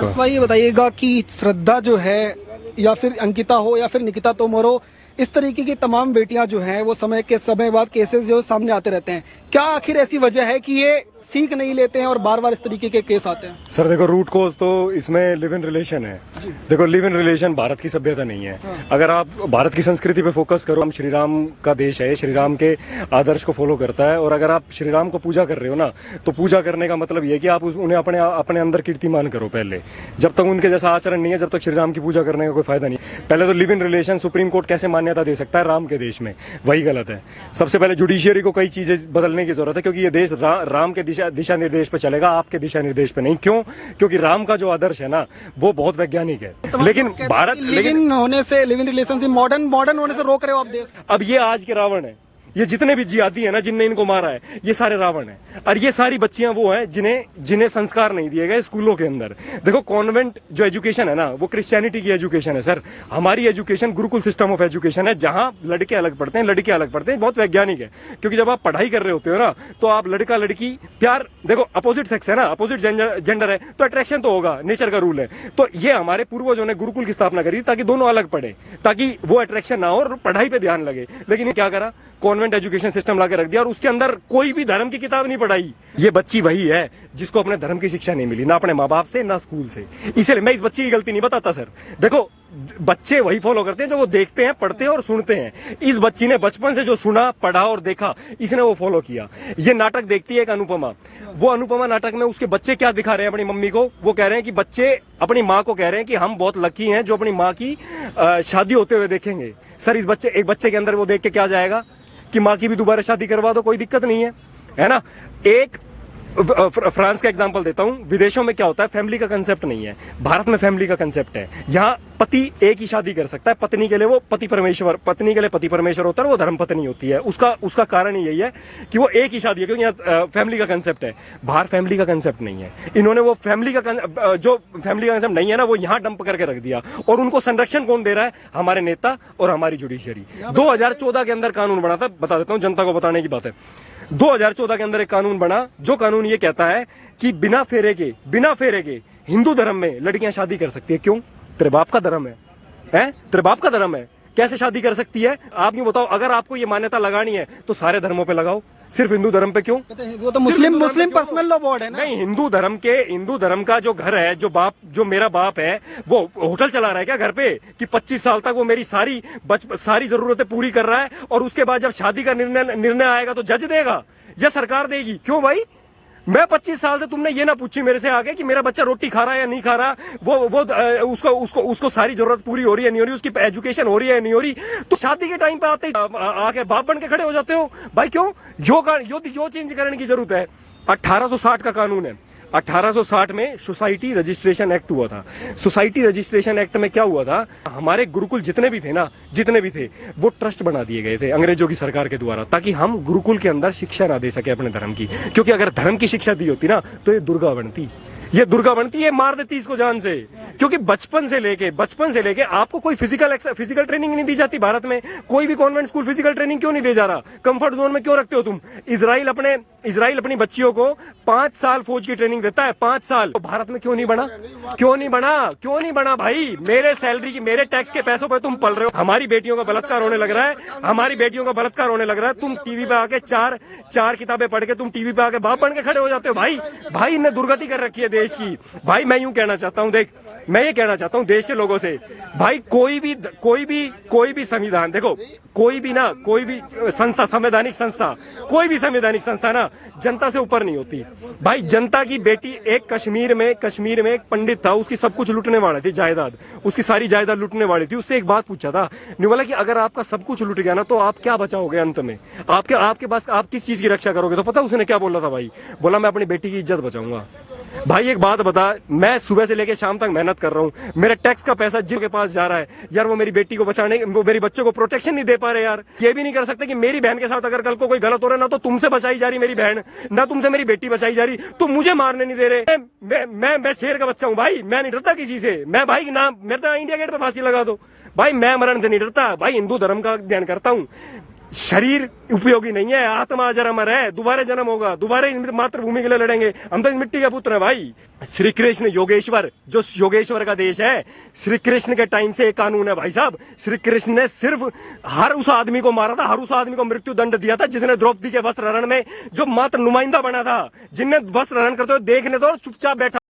भाई ये बताइएगा कि श्रद्धा जो है या फिर अंकिता हो या फिर निकिता तोमर हो, इस तरीके की तमाम बेटियां जो हैं वो समय के समय बाद केसेस जो सामने आते रहते हैं। क्या आखिर ऐसी वजह है कि ये सीख नहीं लेते हैं और बार बार इस तरीके के केस आते हैं? सर देखो, रूट कॉज तो इसमें लिव इन रिलेशन है। देखो, लिव इन रिलेशन भारत की सभ्यता नहीं है। अगर आप भारत की संस्कृति पे फोकस करो, हम श्री राम का देश है, श्री राम के आदर्श को फॉलो करता है। और अगर आप श्री राम को पूजा कर रहे हो ना, तो पूजा करने का मतलब ये है कि आप उन्हें अपने अंदर कीर्तिमान करो। पहले जब तक उनके जैसा आचरण नहीं है, जब तक श्री राम की पूजा करने का कोई फायदा नहीं। पहले तो live in relation supreme court कैसे मान्यता दे सकता है राम के देश में? वही गलत है। सबसे पहले जुडिशियरी को कई चीजें बदलने की जरूरत है, क्योंकि ये देश राम के दिशा निर्देश पे चलेगा, आपके दिशा निर्देश पे नहीं। क्यों? क्योंकि राम का जो आदर्श है ना, वो बहुत वैज्ञानिक है। लेकिन Bharat live in relationship modern होने से रोक रहे हो आप देश। अब ये आज के रावण है। ये जितने भी जिहादी है ना, जिनने इनको मारा है, ये सारे रावण हैं। और ये सारी बच्चियां वो हैं जिन्हें संस्कार नहीं दिए गए स्कूलों के अंदर। देखो, कॉन्वेंट जो एजुकेशन है ना, वो क्रिश्चियनिटी की एजुकेशन है सर। हमारी education Gurukul system of education है, जहां लड़के अलग पढ़ते हैं, लड़के अलग पढ़ते हैं। बहुत वैज्ञानिक है, क्योंकि जब आप पढ़ाई कर रहे होते हो ना, तो आप लड़का लड़की प्यार, देखो अपोजिट सेक्स है ना, अपोजिट जेंडर है, तो अट्रैक्शन तो होगा, नेचर का रूल है। तो ये हमारे पूर्वजों ने गुरुकुल की स्थापना करी ताकि दोनों अलग पढ़े, ताकि वो अट्रैक्शन ना हो और पढ़ाई पे ध्यान लगे। लेकिन ये क्या करा, कॉन्वेंट एजुकेशन सिस्टम लाके रख दिया और उसके अंदर कोई भी धर्म की किताब नहीं पढ़ाई। ये बच्ची वही है जिसको अपने धर्म की शिक्षा नहीं मिली, ना अपने माँ बाप से, ना स्कूल से। इसलिए मैं इस बच्ची की गलती नहीं बताता सर। देखो, बच्चे वही फॉलो करते हैं जो वो देखते हैं, पढ़ते हैं और सुनते हैं। इस बच्ची ने बचपन से जो सुना, पढ़ा और देखा, इसने वो फॉलो किया। ये नाटक देखती है एक अनुपमा, वो अनुपमा नाटक में उसके बच्चे क्या दिखा रहे हैं अपनी मम्मी को? वो कह रहे हैं कि बच्चे अपनी माँ को कह रहे हैं कि हम बहुत लकी हैं जो अपनी माँ की शादी होते हुए देखेंगे। सर, एक बच्चे के अंदर वो देख के क्या जाएगा कि माँ की भी दोबारा शादी करवा दो, कोई दिक्कत नहीं है ना? एक फ्रांस का एग्जांपल देता हूं। विदेशों में क्या होता है, फैमिली का कंसेप्ट नहीं है। भारत में फैमिली का कंसेप्ट है। यहाँ पति एक ही शादी कर सकता है। पत्नी के लिए वो पति परमेश्वर होता है, वो धर्म पत्नी होती है। उसका कारण ही यही है कि वो एक ही शादी है, क्योंकि यहाँ फैमिली का कंसेप्ट है। बाहर फैमिली का कंसेप्ट नहीं है। इन्होंने वो फैमिली का कंसेप्ट नहीं है ना, वो यहाँ डंप करके रख दिया। और उनको संरक्षण कौन दे रहा है? हमारे नेता और हमारी जुडिशियरी। 2014 के अंदर कानून बना था, बता देता हूँ, जनता को बताने की बात है। 2014 के अंदर एक कानून बना, जो कानून ये कहता है कि बिना फेरे के हिंदू धर्म में लड़कियां शादी कर सकती है। क्यों? तेरे बाप का धर्म है, तेरे बाप का धर्म है, कैसे शादी कर सकती है? आप यूं बताओ, अगर आपको ये मान्यता लगानी है तो सारे धर्मों पे लगाओ, सिर्फ हिंदू धर्म पे क्यों? वो तो मुस्लिम पर्सनल लॉ बोर्ड है ना। नहीं, हिंदू धर्म का जो घर है, जो मेरा बाप है, वो होटल चला रहा है क्या घर पे कि 25 साल तक वो मेरी सारी जरूरतें पूरी कर रहा है, और उसके बाद जब शादी का निर्णय आएगा तो जज देगा या सरकार देगी? क्यों भाई? मैं 25 साल से, तुमने ये ना पूछी मेरे से आगे कि मेरा बच्चा रोटी खा रहा है या नहीं खा रहा, उसको सारी जरूरत पूरी हो रही है नहीं हो रही, उसकी एजुकेशन हो रही है नहीं हो रही, तो शादी के टाइम पे आके बाप बन के खड़े हो जाते हो भाई। क्यों? यो चेंज करने की जरूरत है। 1860 का कानून है। 1860 में सोसाइटी रजिस्ट्रेशन एक्ट हुआ था। सोसाइटी रजिस्ट्रेशन एक्ट में क्या हुआ था, हमारे गुरुकुल जितने भी थे वो ट्रस्ट बना दिए गए थे अंग्रेजों की सरकार के द्वारा, ताकि हम गुरुकुल के अंदर शिक्षा ना दे सके अपने धर्म की। क्योंकि अगर धर्म की शिक्षा दी होती ना, तो ये दुर्गा बनती, ये मार देती इसको जान से। क्योंकि बचपन से लेके आपको कोई फिजिकल ट्रेनिंग नहीं दी जाती भारत में। कोई भी कॉन्वेंट स्कूल फिजिकल ट्रेनिंग क्यों नहीं दे जा रहा? कंफर्ट जोन में क्यों रखते हो तुम? इजराइल अपनी बच्चियों को 5 साल फौज की ट्रेनिंग देता है, 5 साल। तो भारत में क्यों नहीं बना भाई? मेरे सैलरी की, मेरे टैक्स के पैसों पर तुम पल रहे हो। हमारी बेटियों का बलात्कार होने लग रहा है, तुम टीवी पे आके चार किताबें पढ़ के तुम टीवी पे आके बाप बन के खड़े हो जाते हो। भाई इन्हें दुर्गति कर रखी है देश की। भाई मैं ये कहना चाहता हूं देश के लोगों से, भाई कोई भी संविधान, देखो कोई भी संस्था, संवैधानिक संस्था ना जनता से ऊपर नहीं होती। भाई जनता की बेटी, एक कश्मीर में एक पंडित था, उसकी सब कुछ लूटने वाले थे, जायदाद, उसकी सारी जायदाद लूटने वाली थी। उससे एक बात पूछा था, नहीं बोला कि अगर आपका सब कुछ लूट गया ना, तो आप क्या बचाओगे अंत में? आपके पास आप किस चीज की रक्षा करोगे? तो पता उसने क्या बोला था भाई? बोला, मैं अपनी बेटी की इज्जत बचाऊंगा। भाई एक बात बता, मैं सुबह से लेकर शाम तक मेहनत कर रहा हूं, मेरे टैक्स का पैसा जिनके पास जा रहा है यार, वो मेरी बेटी को बचाने, वो मेरी बच्चों को प्रोटेक्शन नहीं दे पा रहे यार। ये भी नहीं कर सकते कि मेरी बहन के साथ अगर कल को कोई गलत हो रहा है ना, तो तुमसे बचाई जा रही मेरी बहन, ना तुमसे मेरी बेटी बचाई जा रही, तो मुझे मारने नहीं दे रहे। मैं शेर का बच्चा हूं भाई, मैं नहीं डरता किसी से। मैं भाई ना, मेरे तो इंडिया गेट पे फांसी लगा दो भाई, मैं मरण से नहीं डरता भाई। हिंदू धर्म का अध्ययन करता हूं। शरीर उपयोगी नहीं है, आत्मा अजर अमर है, दोबारा जन्म होगा, दोबारा मातृभूमि के लिए लड़ेंगे। हम तो इस मिट्टी के पुत्र हैं भाई। श्री कृष्ण योगेश्वर, जो योगेश्वर का देश है, श्री कृष्ण के टाइम से एक कानून है भाई साहब। श्री कृष्ण ने सिर्फ हर उस आदमी को मारा था, हर उस आदमी को मृत्यु दंड दिया था जिसने द्रौपदी के वस्त्र हरण में जो मात्र नुमाइंदा बना था। जिनने वस्त्र हरण करते हुए देखने तो चुपचाप बैठा